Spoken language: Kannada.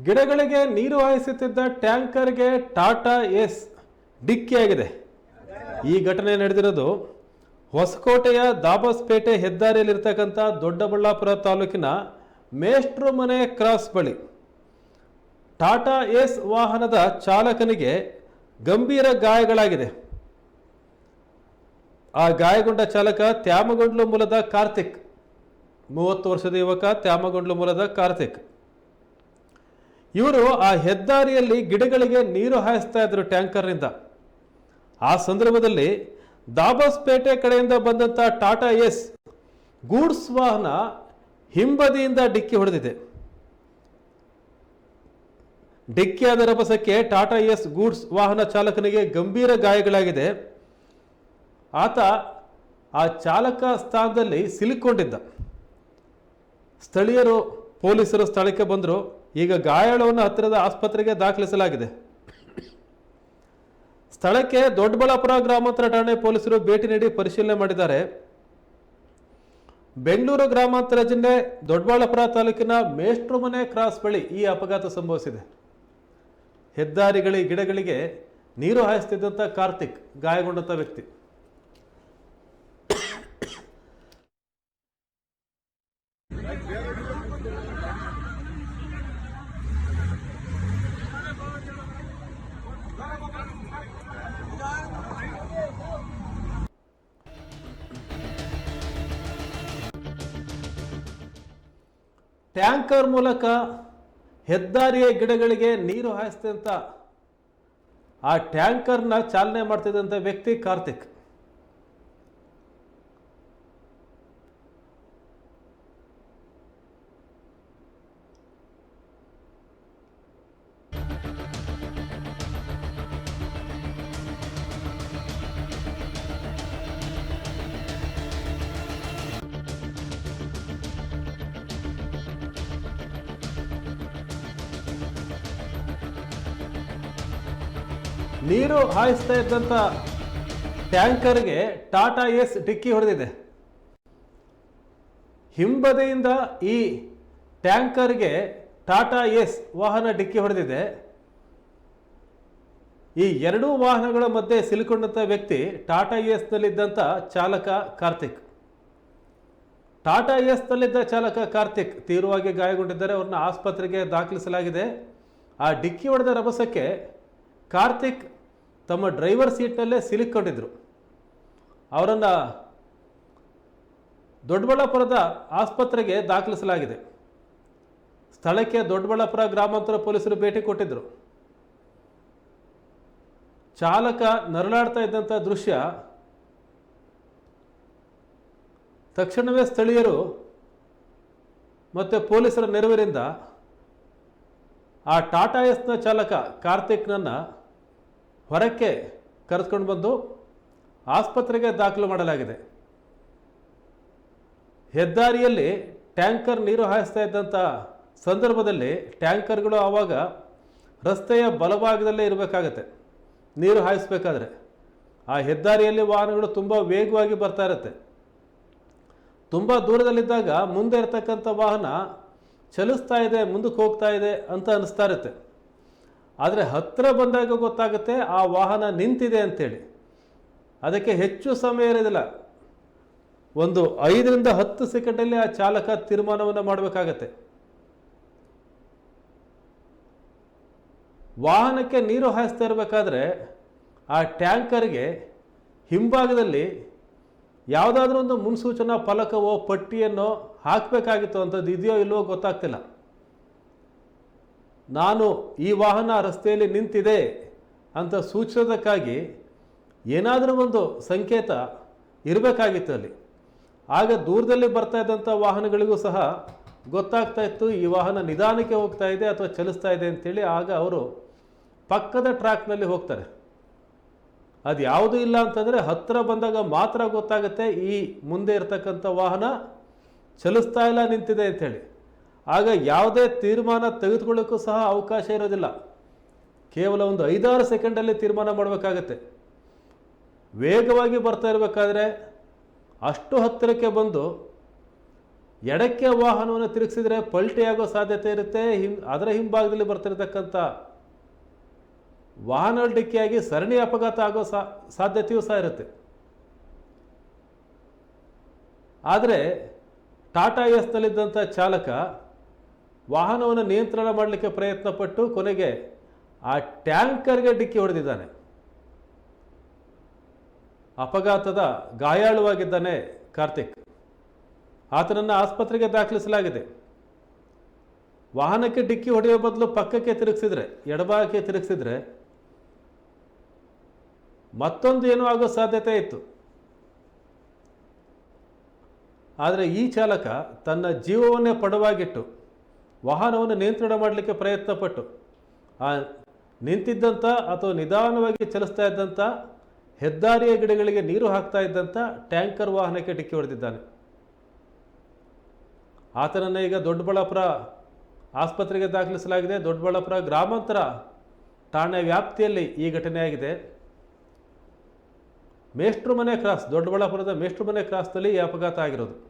ಗಿಡಗಳಿಗೆ ನೀರು ಹಾಯಿಸುತ್ತಿದ್ದ ಟ್ಯಾಂಕರ್ಗೆ ಟಾಟಾ ಏಸ್ ಡಿಕ್ಕಿಯಾಗಿದೆ. ಈ ಘಟನೆ ನಡೆದಿರೋದು ಹೊಸಕೋಟೆಯ ದಾಬಸ್ಪೇಟೆ ಹೆದ್ದಾರಿಯಲ್ಲಿರ್ತಕ್ಕಂಥ ದೊಡ್ಡಬಳ್ಳಾಪುರ ತಾಲೂಕಿನ ಮೇಷ್ಟ್ರು ಮನೆ ಕ್ರಾಸ್ ಬಳಿ. ಟಾಟಾ ಏಸ್ ವಾಹನದ ಚಾಲಕನಿಗೆ ಗಂಭೀರ ಗಾಯಗಳಾಗಿದೆ. ಆ ಗಾಯಗೊಂಡ ಚಾಲಕ ತ್ಯಾಮಗೊಂಡ್ಲು ಮೂಲದ ಕಾರ್ತಿಕ್, 30 ವರ್ಷದ ಯುವಕ, ತ್ಯಾಮಗೊಂಡ್ಲು ಮೂಲದ ಕಾರ್ತಿಕ್. ಇವರು ಆ ಹೆದ್ದಾರಿಯಲ್ಲಿ ಗಿಡಗಳಿಗೆ ನೀರು ಹಾಯಿಸ್ತಾ ಇದ್ರು ಟ್ಯಾಂಕರ್ನಿಂದ. ಆ ಸಂದರ್ಭದಲ್ಲಿ ದಾಬಸ್ಪೇಟೆ ಕಡೆಯಿಂದ ಬಂದಂಥ ಟಾಟಾ ಏಸ್ ಗೂಡ್ಸ್ ವಾಹನ ಹಿಂಬದಿಯಿಂದ ಡಿಕ್ಕಿ ಹೊಡೆದಿದೆ. ಡಿಕ್ಕಿಯಾದ ರಭಸಕ್ಕೆ ಟಾಟಾ ಏಸ್ ಗೂಡ್ಸ್ ವಾಹನ ಚಾಲಕನಿಗೆ ಗಂಭೀರ ಗಾಯಗಳಾಗಿದೆ. ಆತ ಆ ಚಾಲಕ ಸ್ಥಾನದಲ್ಲಿ ಸಿಲುಕೊಂಡಿದ್ದ. ಸ್ಥಳೀಯರು ಪೊಲೀಸರು ಸ್ಥಳಕ್ಕೆ ಬಂದರು. ಈಗ ಗಾಯಾಳುವನ್ನು ಹತ್ತಿರದ ಆಸ್ಪತ್ರೆಗೆ ದಾಖಲಿಸಲಾಗಿದೆ. ಸ್ಥಳಕ್ಕೆ ದೊಡ್ಡಬಳ್ಳಾಪುರ ಗ್ರಾಮಾಂತರ ಠಾಣೆ ಪೊಲೀಸರು ಭೇಟಿ ನೀಡಿ ಪರಿಶೀಲನೆ ಮಾಡಿದ್ದಾರೆ. ಬೆಂಗಳೂರು ಗ್ರಾಮಾಂತರ ಜಿಲ್ಲೆ ದೊಡ್ಡಬಳ್ಳಾಪುರ ತಾಲೂಕಿನ ಮೇಷ್ಟ್ರು ಮನೆ ಕ್ರಾಸ್ ಬಳಿ ಈ ಅಪಘಾತ ಸಂಭವಿಸಿದೆ. ಗಿಡಗಳಿಗೆ ನೀರು ಹಾಯಿಸ್ತಿದ್ದಂಥ ಕಾರ್ತಿಕ್ ಗಾಯಗೊಂಡಂಥ ವ್ಯಕ್ತಿ. ಟ್ಯಾಂಕರ್ ಮೂಲಕ ಹೆದ್ದಾರಿಯ ಗಿಡಗಳಿಗೆ ನೀರು ಹಾಯಿಸಿದಂಥ ಆ ಟ್ಯಾಂಕರ್ನ ಚಾಲನೆ ಮಾಡ್ತಿದ್ದಂಥ ವ್ಯಕ್ತಿ ಕಾರ್ತಿಕ್. ನೀರು ಹಾಯಿಸ್ತಾ ಇದ್ದಂಥ ಟ್ಯಾಂಕರ್ಗೆ ಟಾಟಾ ಏಸ್ ಡಿಕ್ಕಿ ಹೊಡೆದಿದೆ. ಹಿಂಬದಿಯಿಂದ ಈ ಟ್ಯಾಂಕರ್ಗೆ ಟಾಟಾ ಏಸ್ ವಾಹನ ಡಿಕ್ಕಿ ಹೊಡೆದಿದೆ. ಈ ಎರಡೂ ವಾಹನಗಳ ಮಧ್ಯೆ ಸಿಲುಕೊಂಡಂಥ ವ್ಯಕ್ತಿ ಟಾಟಾ ಏಸ್ನಲ್ಲಿದ್ದಂಥ ಚಾಲಕ ಕಾರ್ತಿಕ್. ಟಾಟಾ ಏಸ್ನಲ್ಲಿದ್ದ ಚಾಲಕ ಕಾರ್ತಿಕ್ ತೀವ್ರವಾಗಿ ಗಾಯಗೊಂಡಿದ್ದಾರೆ. ಅವ್ರನ್ನ ಆಸ್ಪತ್ರೆಗೆ ದಾಖಲಿಸಲಾಗಿದೆ. ಆ ಡಿಕ್ಕಿ ಹೊಡೆದ ರಭಸಕ್ಕೆ ಕಾರ್ತಿಕ್ ತಮ್ಮ ಡ್ರೈವರ್ ಸೀಟ್ನಲ್ಲೇ ಸಿಲುಕೊಂಡಿದ್ರು. ಅವರನ್ನು ದೊಡ್ಡಬಳ್ಳಾಪುರದ ಆಸ್ಪತ್ರೆಗೆ ದಾಖಲಿಸಲಾಗಿದೆ. ಸ್ಥಳಕ್ಕೆ ದೊಡ್ಡಬಳ್ಳಾಪುರ ಗ್ರಾಮಾಂತರ ಪೊಲೀಸರು ಭೇಟಿ ಕೊಟ್ಟಿದ್ದರು. ಚಾಲಕ ನರಳಾಡ್ತಾ ಇದ್ದಂಥ ದೃಶ್ಯ ತಕ್ಷಣವೇ ಸ್ಥಳೀಯರು ಮತ್ತು ಪೊಲೀಸರ ನೆರವಿನಿಂದ ಆ ಟಾಟಾ ಏಸ್ನ ಚಾಲಕ ಕಾರ್ತಿಕ್ನನ್ನು ಹೊರಕ್ಕೆ ಕರೆದುಕೊಂಡು ಬಂದು ಆಸ್ಪತ್ರೆಗೆ ದಾಖಲು ಮಾಡಲಾಗಿದೆ. ಹೆದ್ದಾರಿಯಲ್ಲಿ ಟ್ಯಾಂಕರ್ ನೀರು ಹಾಯಿಸ್ತಾ ಇದ್ದಂಥ ಸಂದರ್ಭದಲ್ಲಿ ಟ್ಯಾಂಕರ್ಗಳು ಆವಾಗ ರಸ್ತೆಯ ಬಲಭಾಗದಲ್ಲೇ ಇರಬೇಕಾಗತ್ತೆ. ನೀರು ಹಾಯಿಸ್ಬೇಕಾದ್ರೆ ಆ ಹೆದ್ದಾರಿಯಲ್ಲಿ ವಾಹನಗಳು ತುಂಬ ವೇಗವಾಗಿ ಬರ್ತಾ ಇರುತ್ತೆ. ತುಂಬ ದೂರದಲ್ಲಿದ್ದಾಗ ಮುಂದೆ ಇರತಕ್ಕಂಥ ವಾಹನ ಚಲಿಸ್ತಾ ಇದೆ, ಮುಂದಕ್ಕೆ ಹೋಗ್ತಾ ಇದೆ ಅಂತ ಅನಿಸ್ತಾ ಇರುತ್ತೆ. ಆದರೆ ಹತ್ತಿರ ಬಂದಾಗ ಗೊತ್ತಾಗುತ್ತೆ ಆ ವಾಹನ ನಿಂತಿದೆ ಅಂತೇಳಿ. ಅದಕ್ಕೆ ಹೆಚ್ಚು ಸಮಯ ಇರೋದಿಲ್ಲ. ಒಂದು 5 ರಿಂದ 10 ಸೆಕೆಂಡಲ್ಲಿ ಆ ಚಾಲಕ ತೀರ್ಮಾನವನ್ನು ಮಾಡಬೇಕಾಗತ್ತೆ. ವಾಹನಕ್ಕೆ ನೀರು ಹಾಯಿಸ್ತಾ ಇರಬೇಕಾದ್ರೆ ಆ ಟ್ಯಾಂಕರ್ಗೆ ಹಿಂಭಾಗದಲ್ಲಿ ಯಾವುದಾದ್ರೂ ಒಂದು ಮುನ್ಸೂಚನಾ ಫಲಕವೋ ಪಟ್ಟಿಯನ್ನು ಹಾಕಬೇಕಾಗಿತ್ತು. ಅಂಥದ್ದು ಇದೆಯೋ ಇಲ್ವೋ ಗೊತ್ತಾಗ್ತಿಲ್ಲ. ನಾನು ಈ ವಾಹನ ರಸ್ತೆಯಲ್ಲಿ ನಿಂತಿದೆ ಅಂತ ಸೂಚಿಸೋದಕ್ಕಾಗಿ ಏನಾದರೂ ಒಂದು ಸಂಕೇತ ಇರಬೇಕಾಗಿತ್ತು ಅಲ್ಲಿ. ಆಗ ದೂರದಲ್ಲಿ ಬರ್ತಾ ಇದ್ದಂಥ ವಾಹನಗಳಿಗೂ ಸಹ ಗೊತ್ತಾಗ್ತಾ ಇತ್ತು ಈ ವಾಹನ ನಿಧಾನಕ್ಕೆ ಹೋಗ್ತಾ ಇದೆ ಅಥವಾ ಚಲಿಸ್ತಾ ಇದೆ ಅಂತೇಳಿ. ಆಗ ಅವರು ಪಕ್ಕದ ಟ್ರ್ಯಾಕ್ನಲ್ಲಿ ಹೋಗ್ತಾರೆ. ಅದು ಯಾವುದೂ ಇಲ್ಲ ಅಂತಂದರೆ ಹತ್ತಿರ ಬಂದಾಗ ಮಾತ್ರ ಗೊತ್ತಾಗುತ್ತೆ ಈ ಮುಂದೆ ಇರತಕ್ಕಂಥ ವಾಹನ ಚಲಿಸ್ತಾ ಇಲ್ಲ, ನಿಂತಿದೆ ಅಂಥೇಳಿ. ಆಗ ಯಾವುದೇ ತೀರ್ಮಾನ ತೆಗೆದುಕೊಳ್ಳೋಕ್ಕೂ ಸಹ ಅವಕಾಶ ಇರೋದಿಲ್ಲ. ಕೇವಲ ಒಂದು 5-6 ಸೆಕೆಂಡಲ್ಲಿ ತೀರ್ಮಾನ ಮಾಡಬೇಕಾಗತ್ತೆ. ವೇಗವಾಗಿ ಬರ್ತಾ ಇರಬೇಕಾದ್ರೆ ಅಷ್ಟು ಹತ್ತಿರಕ್ಕೆ ಬಂದು ಎಡಕ್ಕೆ ವಾಹನವನ್ನು ತಿರುಗಿಸಿದರೆ ಪಲ್ಟಿಯಾಗೋ ಸಾಧ್ಯತೆ ಇರುತ್ತೆ. ಅದರ ಹಿಂಭಾಗದಲ್ಲಿ ಬರ್ತಿರತಕ್ಕಂಥ ವಾಹನ ಡಿಕ್ಕಿಯಾಗಿ ಸರಣಿ ಅಪಘಾತ ಆಗೋ ಸಾಧ್ಯತೆಯೂ ಸಹ ಇರುತ್ತೆ. ಆದರೆ ಟಾಟಾ ಎಸ್ನಲ್ಲಿದ್ದಂಥ ಚಾಲಕ ವಾಹನವನ್ನು ನಿಯಂತ್ರಣ ಮಾಡಲಿಕ್ಕೆ ಪ್ರಯತ್ನಪಟ್ಟು ಕೊನೆಗೆ ಆ ಟ್ಯಾಂಕರ್ಗೆ ಡಿಕ್ಕಿ ಹೊಡೆದಿದ್ದಾನೆ. ಅಪಘಾತದ ಗಾಯಾಳುವಾಗಿದ್ದಾನೆ ಕಾರ್ತಿಕ್. ಆತನನ್ನು ಆಸ್ಪತ್ರೆಗೆ ದಾಖಲಿಸಲಾಗಿದೆ. ವಾಹನಕ್ಕೆ ಡಿಕ್ಕಿ ಹೊಡೆಯುವ ಬದಲು ಪಕ್ಕಕ್ಕೆ ತಿರುಗಿಸಿದ್ರೆ, ಎಡಭಾಗಕ್ಕೆ ತಿರುಗಿಸಿದ್ರೆ ಮತ್ತೊಂದು ಏನೋ ಆಗೋ ಸಾಧ್ಯತೆ ಇತ್ತು. ಆದರೆ ಈ ಚಾಲಕ ತನ್ನ ಜೀವವನ್ನೇ ಪಡವಾಗಿಟ್ಟು ವಾಹನವನ್ನು ನಿಯಂತ್ರಣ ಮಾಡಲಿಕ್ಕೆ ಪ್ರಯತ್ನಪಟ್ಟು ಆ ನಿಂತಿದ್ದಂಥ ಅಥವಾ ನಿಧಾನವಾಗಿ ಚಲಿಸ್ತಾ ಇದ್ದಂಥ ಹೆದ್ದಾರಿಯ ಗಿಡಗಳಿಗೆ ನೀರು ಹಾಕ್ತಾ ಇದ್ದಂಥ ಟ್ಯಾಂಕರ್ ವಾಹನಕ್ಕೆ ಡಿಕ್ಕಿ ಹೊಡೆದಿದ್ದಾನೆ. ಆತನನ್ನು ಈಗ ದೊಡ್ಡಬಳ್ಳಾಪುರ ಆಸ್ಪತ್ರೆಗೆ ದಾಖಲಿಸಲಾಗಿದೆ. ದೊಡ್ಡಬಳ್ಳಾಪುರ ಗ್ರಾಮಾಂತರ ಠಾಣೆ ವ್ಯಾಪ್ತಿಯಲ್ಲಿ ಈ ಘಟನೆಯಾಗಿದೆ. ಮೇಷ್ಟ್ರು ಮನೆ ಕ್ರಾಸ್, ದೊಡ್ಡಬಳ್ಳಾಪುರದ ಮೇಷ್ಟ್ರು ಮನೆ ಕ್ರಾಸ್ನಲ್ಲಿ ಈ ಅಪಘಾತ ಆಗಿರೋದು.